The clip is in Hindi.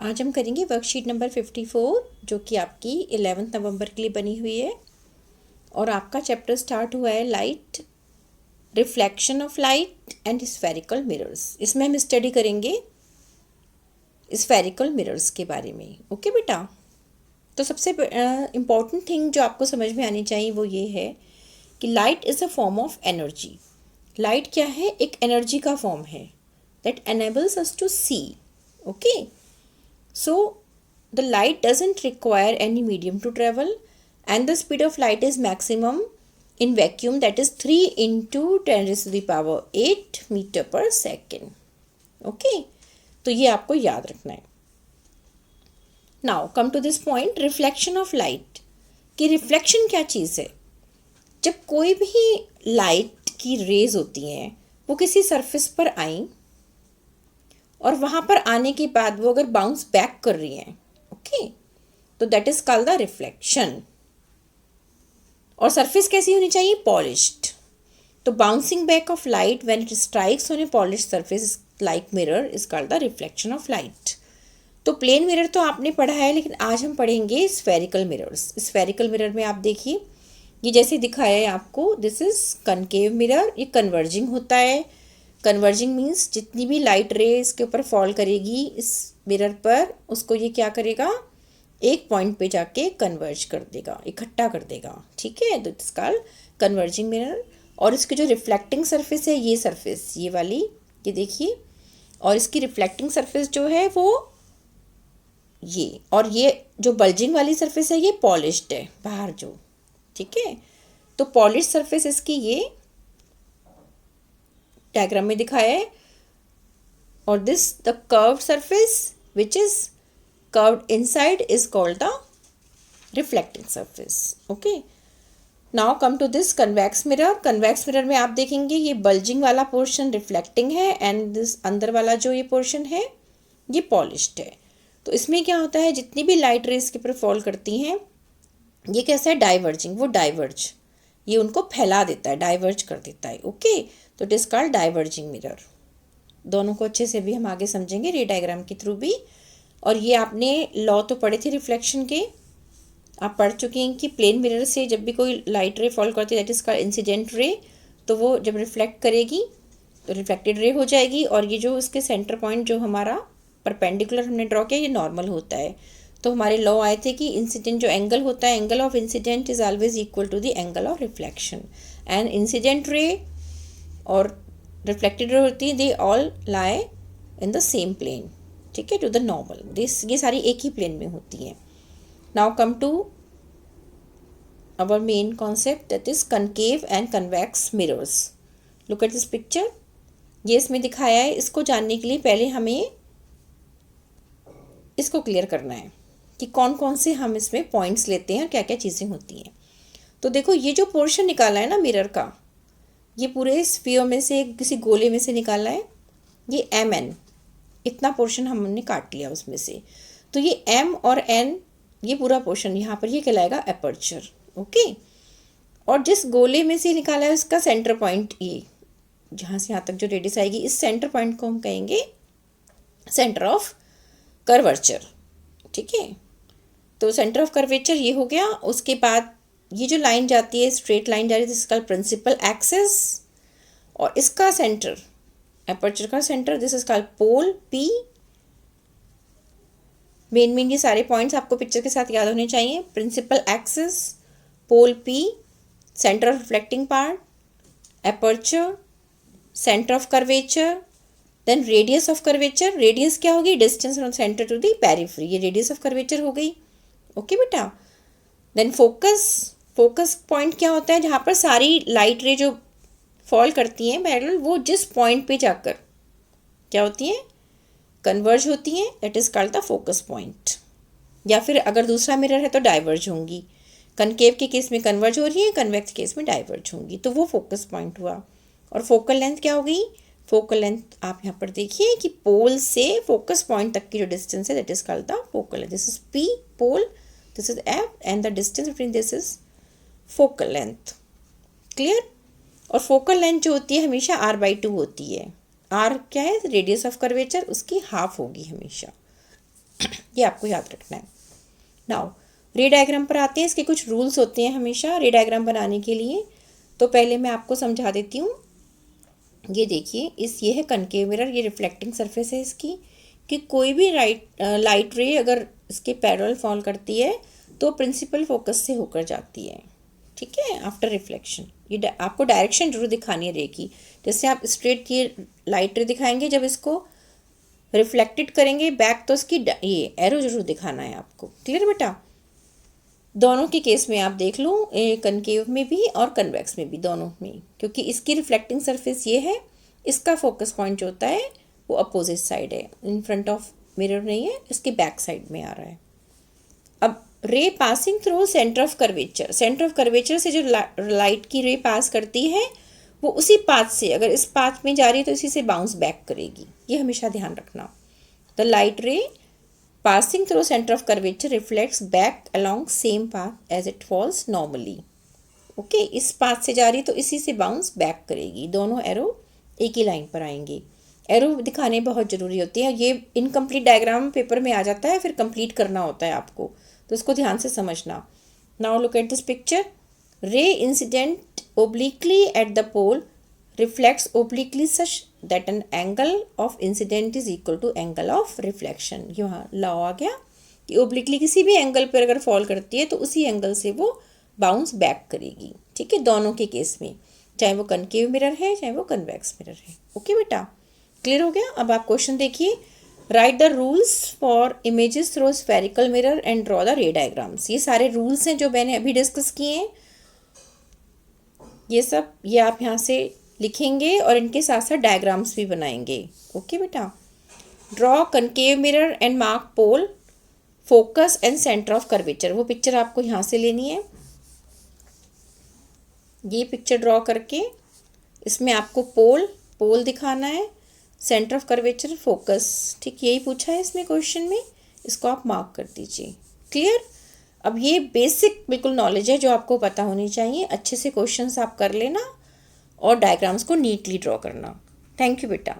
आज हम करेंगे वर्कशीट नंबर 54 जो कि आपकी 11 नवंबर के लिए बनी हुई है और आपका चैप्टर स्टार्ट हुआ है light, reflection of light and spherical mirrors. इसमें हम स्टडी करेंगे स्फेरिकल मिरर्स के बारे में। ओके बेटा, तो सबसे इम्पॉर्टेंट थिंग जो आपको समझ में आनी चाहिए वो ये है कि light is a form of energy. Light क्या है? एक एनर्जी का फॉर्म है that enables us to see. Okay, so the light doesn't require any medium to travel and the speed of light is maximum in vacuum, that is 3 into 10 raised to the power 8 meter per second. Okay, तो ये आपको याद रखना है। Now come to this point, reflection of light। कि रिफ्लेक्शन क्या चीज़ है? जब कोई भी लाइट की रेज होती हैं वो किसी सरफेस पर आई और वहाँ पर आने के बाद वो अगर बाउंस बैक कर रही हैं, ओके, तो that is called the reflection. और सरफेस कैसी होनी चाहिए? पॉलिश्ड। तो bouncing back of light when it strikes on A polished surface like mirror is called the reflection of light. तो प्लेन मिरर तो आपने पढ़ा है, लेकिन आज हम पढ़ेंगे स्फेरिकल मिरर्स। स्फेरिकल मिरर में आप देखिए ये जैसे दिखाया है आपको, दिस इज कनकेव मिरर। ये कन्वर्जिंग होता है। कन्वर्जिंग मीन्स जितनी भी लाइट रे इसके ऊपर फॉल करेगी इस मिरर पर, उसको ये क्या करेगा? एक पॉइंट पे जाके कन्वर्ज कर देगा, इकट्ठा कर देगा। ठीक है, तो इट्स कॉल्ड कन्वर्जिंग मिरर। और इसकी जो रिफ्लेक्टिंग सरफेस है, ये सरफेस, ये वाली, ये देखिए, और इसकी रिफ्लेक्टिंग सरफेस जो है वो ये, और ये जो बल्जिंग वाली सरफेस है ये पॉलिश्ड है बाहर जो। ठीक है, तो पॉलिश सरफेस इसकी ये डायग्राम में दिखाया है। और this the curved surface which is curved inside is called the reflecting surface. Okay, now come to this convex mirror. Convex mirror में आप देखेंगे ये बल्जिंग वाला पोर्शन रिफ्लेक्टिंग है एंड दिस अंदर वाला जो ये पोर्शन है ये पॉलिश्ड है। तो इसमें क्या होता है, जितनी भी लाइट रेज के ऊपर फॉल करती हैं ये कैसा है? डाइवर्जिंग। वो डाइवर्ज, ये उनको फैला देता है, डाइवर्ज कर देता है। ओके, तो it is called diverging mirror. दोनों को अच्छे से भी हम आगे समझेंगे रे डायग्राम के थ्रू भी। और ये आपने लॉ तो पढ़े थे रिफ्लेक्शन के, आप पढ़ चुके हैं कि प्लेन मिरर से जब भी कोई लाइट रे फॉल करती है that is called incident ray. तो वो जब रिफ्लेक्ट करेगी तो रिफ्लेक्टेड रे हो जाएगी, और ये जो उसके सेंटर पॉइंट जो हमारा परपेंडिकुलर हमने ड्रॉ किया ये नॉर्मल होता है। तो हमारे लॉ आए थे कि इंसिडेंट जो एंगल होता है, angle of incident is always equal to the angle of reflection. And incident ray और रिफ्लेक्टेड रे होती है, they all lie in the same plane. ठीक है, टू द नॉर्मल, दिस ये सारी एक ही प्लेन में होती हैं। Now come to our main concept, that is concave and convex mirrors. Look at this picture, ये इसमें दिखाया है। इसको जानने के लिए पहले हमें इसको क्लियर करना है कि कौन कौन से हम इसमें पॉइंट्स लेते हैं और क्या क्या चीज़ें होती हैं। तो देखो ये जो पोर्शन निकाला है ना मिरर का, ये पूरे स्फीयर में से किसी गोले में से निकाला है। ये MN इतना पोर्शन हमने काट लिया उसमें से। तो ये M और N ये पूरा पोर्शन यहाँ पर ये कहलाएगा एपर्चर। ओके, और जिस गोले में से निकाला है उसका सेंटर पॉइंट, ये जहाँ से यहाँ तक जो रेडियस आएगी, इस सेंटर पॉइंट को हम कहेंगे सेंटर ऑफ कर्वेचर। ठीक है, तो सेंटर ऑफ कर्वेचर ये हो गया। उसके बाद ये जो लाइन जाती है, स्ट्रेट लाइन जा रही है, this is called principal axis. और इसका सेंटर, एपर्चर का centre, this is called pole P। Main ये सारे पॉइंट्स आपको पिक्चर के साथ याद होने चाहिए। Principal axis, pole P, centre of reflecting part, aperture, centre of curvature, then radius of curvature. Radius क्या होगी? Distance from centre to the periphery, ये रेडियस ऑफ कर्वेचर हो गई। ओके बेटा, देन फोकस। फोकस पॉइंट क्या होता है? जहाँ पर सारी लाइट रे जो फॉल करती हैं पैरेलल, वो जिस पॉइंट पे जाकर क्या होती हैं? कन्वर्ज होती हैं, that is called the focus point. या फिर अगर दूसरा मिरर है तो डाइवर्ज होंगी। कनकेव के केस में कन्वर्ज हो रही है, कन्वेक्स केस में डाइवर्ज होंगी, तो वो फोकस पॉइंट हुआ। और फोकल लेंथ क्या हो गई? फोकल लेंथ आप यहाँ पर देखिए कि पोल से फोकस पॉइंट तक की जो डिस्टेंस है that is called the focal length. This is P pole, this is F and the distance between this is focal length. Clear? और फोकल लेंथ जो होती है हमेशा R/2 होती है। R क्या है? रेडियस ऑफ कर्वेचर, उसकी हाफ होगी हमेशा। ये आपको याद रखना है। नाउ रे डायग्राम पर आते हैं। इसके कुछ रूल्स होते हैं हमेशा रे डायग्राम बनाने के लिए। तो पहले मैं आपको समझा देती हूँ। ये देखिए, ये है कनकेव मिरर, ये रिफ्लेक्टिंग सरफेस है इसकी, कि कोई भी लाइट रे अगर इसके पैरेलल फॉल करती है तो प्रिंसिपल फोकस से होकर जाती है। ठीक है, आफ्टर रिफ्लेक्शन। ये आपको डायरेक्शन जरूर दिखानी है रे की। जैसे आप स्ट्रेट ये लाइट रे दिखाएंगे, जब इसको रिफ्लेक्टेड करेंगे बैक तो इसकी ये एरो जरूर दिखाना है आपको। क्लियर बेटा? दोनों के केस में आप देख लो, कनकेव में भी और कन्वेक्स में भी, दोनों में, क्योंकि इसकी रिफ्लेक्टिंग सरफेस ये है, इसका फोकस पॉइंट जो होता है वो अपोजिट साइड है, इन फ्रंट ऑफ मिरर नहीं है, इसके बैक साइड में आ रहा है। अब रे passing through centre of curvature, centre of curvature से जो लाइट की रे पास करती है वो उसी पाथ से, अगर इस पाथ में जा रही है तो इसी से बाउंस बैक करेगी। ये हमेशा ध्यान रखना। द लाइट रे passing through center of curvature reflects back along same path as it falls normally. Okay, इस पाथ से जा रही तो इसी से बाउंस बैक करेगी। दोनों एरो एक ही लाइन पर आएंगे। एरो दिखाने बहुत ज़रूरी होती है। ये इनकम्प्लीट डायग्राम पेपर में आ जाता है, फिर कंप्लीट करना होता है आपको, तो इसको ध्यान से समझना। Now look at this picture. Ray incident obliquely at the pole reflects obliquely such that an angle of incident is equal to angle of reflection। यहाँ लॉ आ गया कि ओब्लिकली किसी भी एंगल पर अगर फॉल करती है तो उसी एंगल से वो बाउंस बैक करेगी। ठीक है, दोनों के केस में, चाहे वो कनकेव मिरर है चाहे वो कन्वेक्स मिरर है। ओके बेटा, क्लियर हो गया? अब आप क्वेश्चन देखिए। Right the rules for images through spherical mirror and draw the रे डायग्राम्स। ये सारे रूल्स हैं जो मैंने अभी डिस्कस किए हैं। ये सब ये आप यहाँ से लिखेंगे और इनके साथ साथ डायग्राम्स भी बनाएंगे। ओके बेटा। Draw concave mirror and mark pole, focus and centre of curvature. वो पिक्चर आपको यहाँ से लेनी है। ये पिक्चर ड्रॉ करके इसमें आपको पोल दिखाना है, सेंटर ऑफ कर्वेचर, फोकस। ठीक, यही पूछा है इसमें क्वेश्चन में, इसको आप मार्क कर दीजिए। क्लियर? अब ये बेसिक बिल्कुल नॉलेज है जो आपको पता होनी चाहिए। अच्छे से क्वेश्चंस आप कर लेना और डायग्राम्स को नीटली ड्रॉ करना। थैंक यू बेटा।